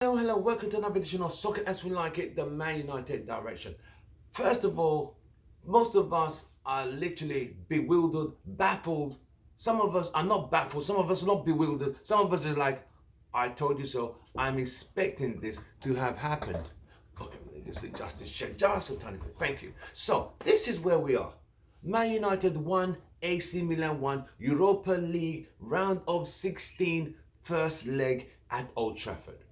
Hello, welcome to another edition of Soccer as We Like It, the Man United direction. First of all, most of us are literally bewildered, baffled. Some of us are not baffled, some of us are not bewildered, some of us just like, I told you so. I'm expecting this to have happened. Okay, let me just adjust this check just a tiny bit. Thank you. So, this is where we are. Man United 1, AC Milan 1, Europa League round of 16, first leg at Old Trafford.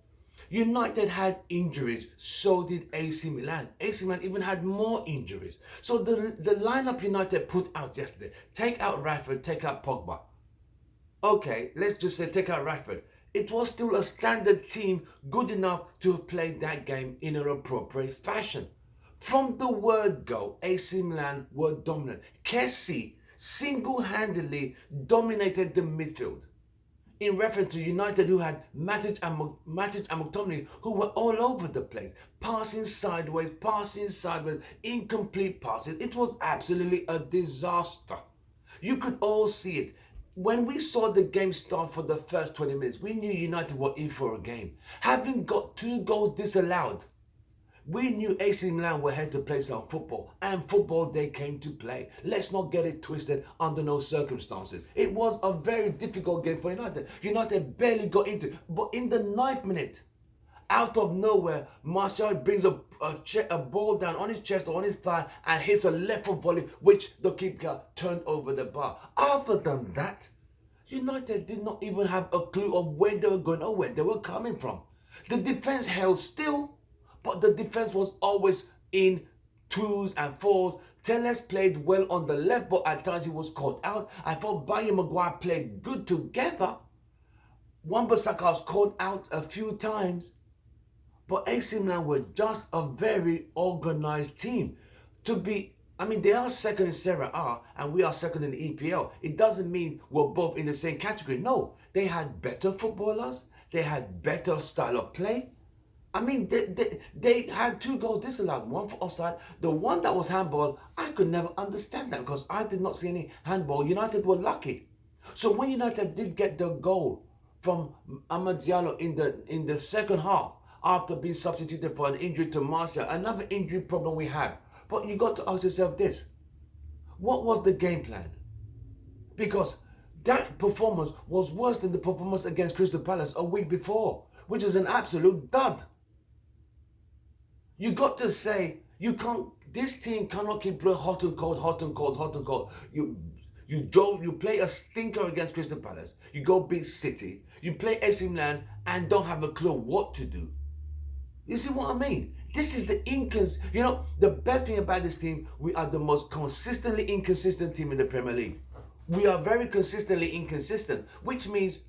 United had injuries, so did AC Milan. AC Milan even had more injuries. So the lineup United put out yesterday, take out Rashford, take out Pogba. Okay, let's just say take out Rashford. It was still a standard team good enough to have played that game in an appropriate fashion. From the word go, AC Milan were dominant. Kessie single-handedly dominated the midfield in reference to United, who had Matic and McTominay, who were all over the place, passing sideways, incomplete passes. It was absolutely a disaster. You could all see it. When we saw the game start for the first 20 minutes, we knew United were in for a game. Having got 2 goals disallowed, we knew AC Milan were here to play some football, and football they came to play. Let's not get it twisted under no circumstances. It was a very difficult game for United. United barely got into it, but in the 9th minute, out of nowhere, Martial brings a ball down on his chest or on his thigh and hits a left foot volley, which the keeper turned over the bar. Other than that, United did not even have a clue of where they were going or where they were coming from. The defense held still, but the defense was always in 2s and 4s. Telles played well on the left, but at times he was caught out. I thought Bayer Maguire played good together. Wan-Bissaka was caught out a few times. But AC Milan were just a very organized team. They are second in Serie A and we are second in the EPL. It doesn't mean we're both in the same category. No, they had better footballers. They had better style of play. They had 2 goals disallowed, 1 for offside. The one that was handball, I could never understand that because I did not see any handball. United were lucky. So when United did get the goal from Amad Diallo in the second half, after being substituted for an injury to Martial, another injury problem we had. But you got to ask yourself this: what was the game plan? Because that performance was worse than the performance against Crystal Palace a week before, which is an absolute dud. You got to say, this team cannot keep playing hot and cold. You play a stinker against Crystal Palace, you go beat City, you play AC Milan and don't have a clue what to do. You see what I mean? This is the best thing about this team, we are the most consistently inconsistent team in the Premier League. We are very consistently inconsistent, which means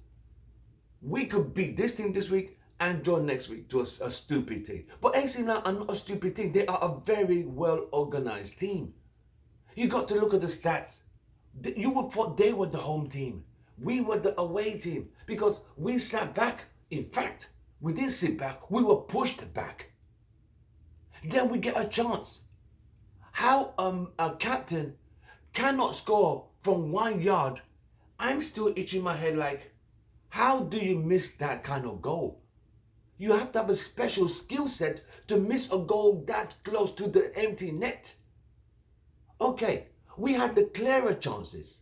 we could beat this team this week and draw next week to a stupid team. But AC Milan are not a stupid team. They are a very well organized team. You got to look at the stats. You would thought they were the home team. We were the away team because we sat back. In fact, we didn't sit back. We were pushed back. Then we get a chance. How a captain cannot score from 1 yard, I'm still itching my head like, how do you miss that kind of goal? You have to have a special skill set to miss a goal that close to the empty net. Okay, we had the clearer chances.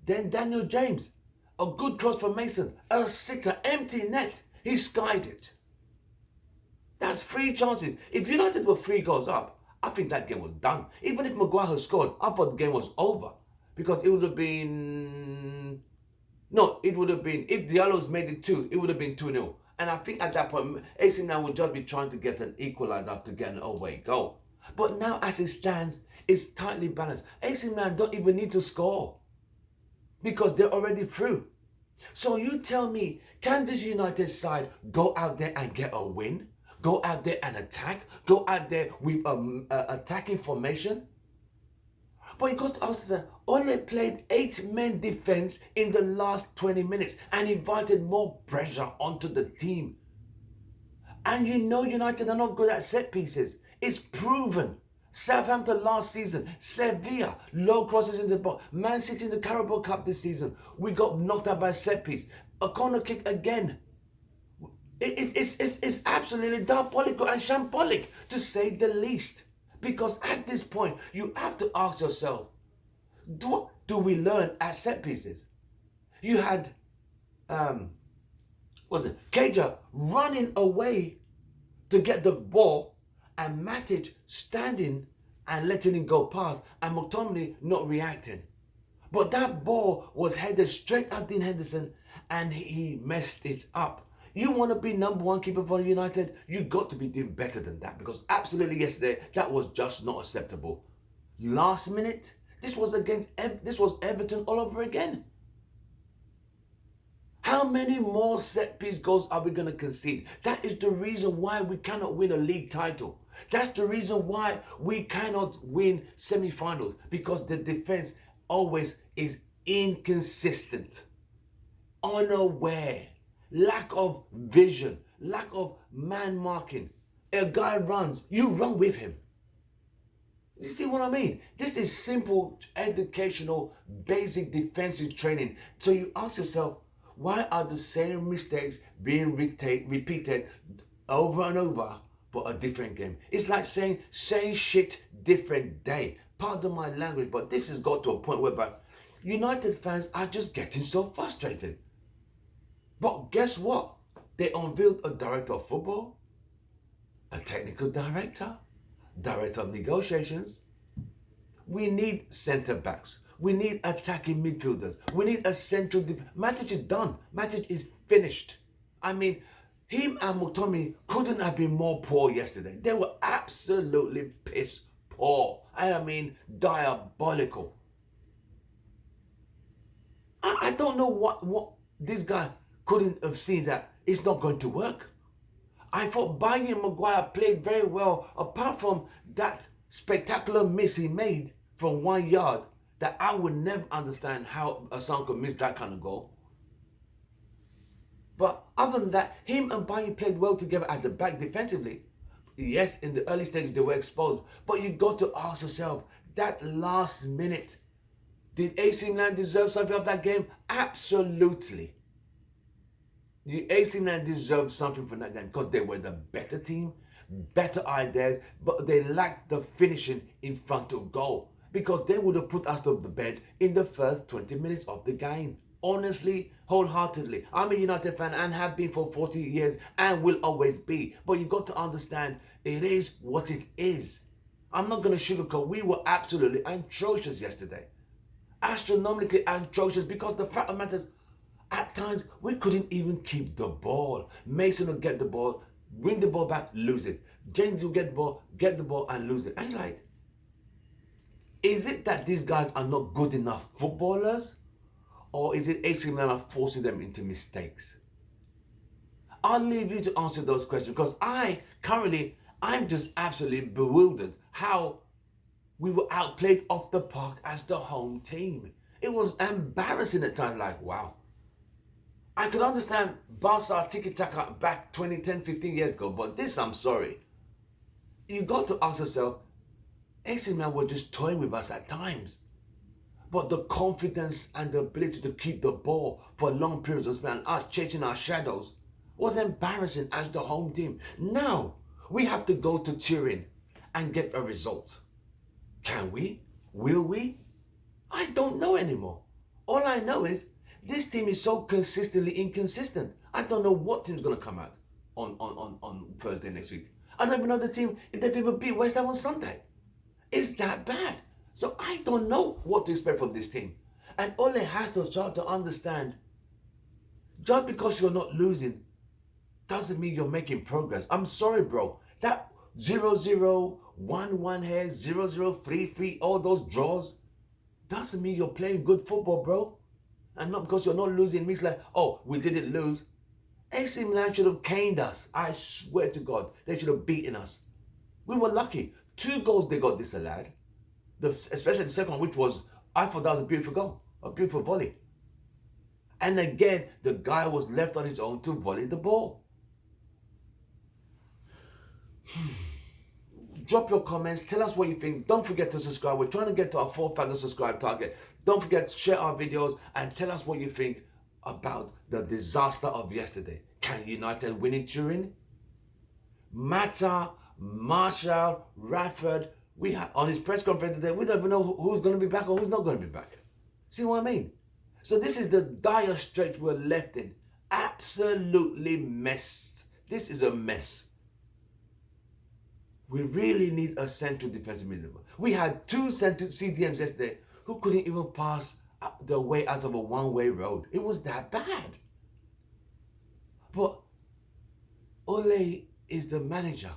Then Daniel James, a good cross from Mason, a sitter, empty net. He skied it. That's 3 chances. If United were 3 goals up, I think that game was done. Even if Maguire had scored, I thought the game was over. Because it would have been... No, it would have been... If Diallo's made it 2, it would have been 2-0. And I think at that point, AC Milan would just be trying to get an equalizer after getting an away goal. But now as it stands, it's tightly balanced. AC Milan don't even need to score because they're already through. So you tell me, can this United side go out there and get a win? Go out there and attack? Go out there with attacking formation? But you got to ask yourself, Ole played 8-men defense in the last 20 minutes and invited more pressure onto the team. And you know United are not good at set pieces. It's proven. Southampton last season, Sevilla, low crosses into the box. Man City in the Carabao Cup this season, we got knocked out by a set piece. A corner kick again. It's absolutely diabolical and shambolic, to say the least. Because at this point, you have to ask yourself, what do we learn at set pieces? You had, what was it, Keja running away to get the ball, and Matic standing and letting it go past, and McTominay not reacting. But that ball was headed straight at Dean Henderson, and he messed it up. You want to be number one keeper for United, you got to be doing better than that, because absolutely yesterday, that was just not acceptable. Last minute, this was Everton all over again. How many more set piece goals are we going to concede? That is the reason why we cannot win a league title. That's the reason why we cannot win semi-finals, because the defense always is inconsistent, unaware, lack of vision, lack of man marking. A guy runs, you run with him. You see what I mean? This is simple educational, basic defensive training. So you ask yourself, why are the same mistakes being repeated over and over, but a different game? It's like saying same shit, different day. Pardon my language, but this has got to a point whereby United fans are just getting so frustrated. But guess what? They unveiled a director of football, a technical director, director of negotiations. We need centre backs. We need attacking midfielders. We need a central Matic is done. Matic is finished. I mean, him and McTominay couldn't have been more poor yesterday. They were absolutely piss poor. I mean, diabolical. I don't know what this guy couldn't have seen, that it's not going to work. I thought Bailly and Maguire played very well, apart from that spectacular miss he made from 1 yard, that I would never understand how a son could miss that kind of goal. But other than that, him and Bailly played well together at the back defensively. Yes, in the early stages they were exposed, but you got to ask yourself, that last minute, did AC Milan deserve something of that game? Absolutely. The AC Milan deserved something from that game, because they were the better team, better ideas, but they lacked the finishing in front of goal, because they would have put us to the bed in the first 20 minutes of the game. Honestly, wholeheartedly. I'm a United fan and have been for 40 years and will always be. But you got to understand, it is what it is. I'm not going to sugarcoat. We were absolutely atrocious yesterday. Astronomically atrocious, because the fact of the matter is, at times, we couldn't even keep the ball. Mason would get the ball, bring the ball back, lose it. James will get the ball and lose it. And you're like, is it that these guys are not good enough footballers? Or is it AC Milan forcing them into mistakes? I'll leave you to answer those questions, because I'm just absolutely bewildered how we were outplayed off the park as the home team. It was embarrassing at times, like, wow. I could understand Barca tiki-taka back 10, 15 years ago, but this, I'm sorry. You got to ask yourself, AC Milan were just toying with us at times. But the confidence and the ability to keep the ball for long periods of time, and us chasing our shadows, was embarrassing as the home team. Now, we have to go to TURIN and get a result. Can we? Will we? I don't know anymore. All I know is, this team is so consistently inconsistent. I don't know what team's going to come out on Thursday next week. I don't even know the team, if they can even beat West Ham on Sunday. It's that bad. So I don't know what to expect from this team. And Ole has to start to understand, just because you're not losing doesn't mean you're making progress. I'm sorry, bro. That 0-0, 1-1 here, 0-0, 3-3, all those draws, doesn't mean you're playing good football, bro. And not because you're not losing means like, oh, we didn't lose. AC Milan should have caned us. I swear to God, they should have beaten us. We were lucky. 2 goals they got disallowed. Especially the second one, which was, I thought that was a beautiful goal, a beautiful volley. And again, the guy was left on his own to volley the ball. Drop your comments, tell us what you think. Don't forget to subscribe. We're trying to get to our 4,000 subscribe target. Don't forget to share our videos and tell us what you think about the disaster of yesterday. Can United win in Turin? Mata, Marshall, Rafford, we had on his press conference today, we don't even know who's going to be back or who's not going to be back. See what I mean? So this is the dire strait we're left in. Absolutely messed. This is a mess. We really need a central defensive midfielder. We had two central CDMs yesterday who couldn't even pass their way out of a one-way road. It was that bad. But Ole is the manager.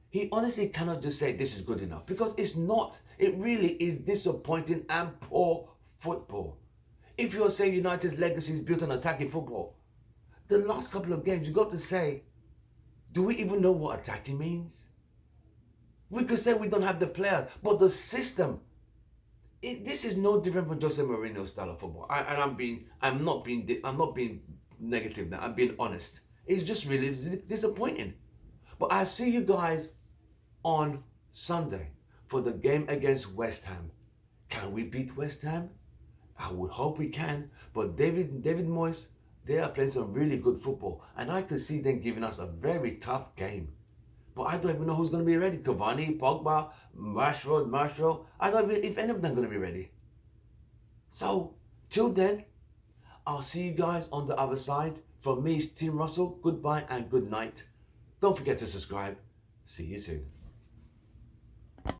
He honestly cannot just say this is good enough, because it's not. It really is disappointing and poor football. If you're saying United's legacy is built on attacking football, the last couple of games, you got to say, do we even know what attacking means? We could say we don't have the players, but the system, this is no different from Jose Mourinho's style of football. I'm not being negative now. I'm being honest. It's just really disappointing. But I see you guys on Sunday for the game against West Ham. Can we beat West Ham? I would hope we can. But David Moyes, they are playing some really good football, and I could see them giving us a very tough game. But I don't even know who's going to be ready. Cavani, Pogba, Marshall. I don't even know if any of them are going to be ready. So, till then, I'll see you guys on the other side. From me, Tim Russell, goodbye and good night. Don't forget to subscribe. See you soon.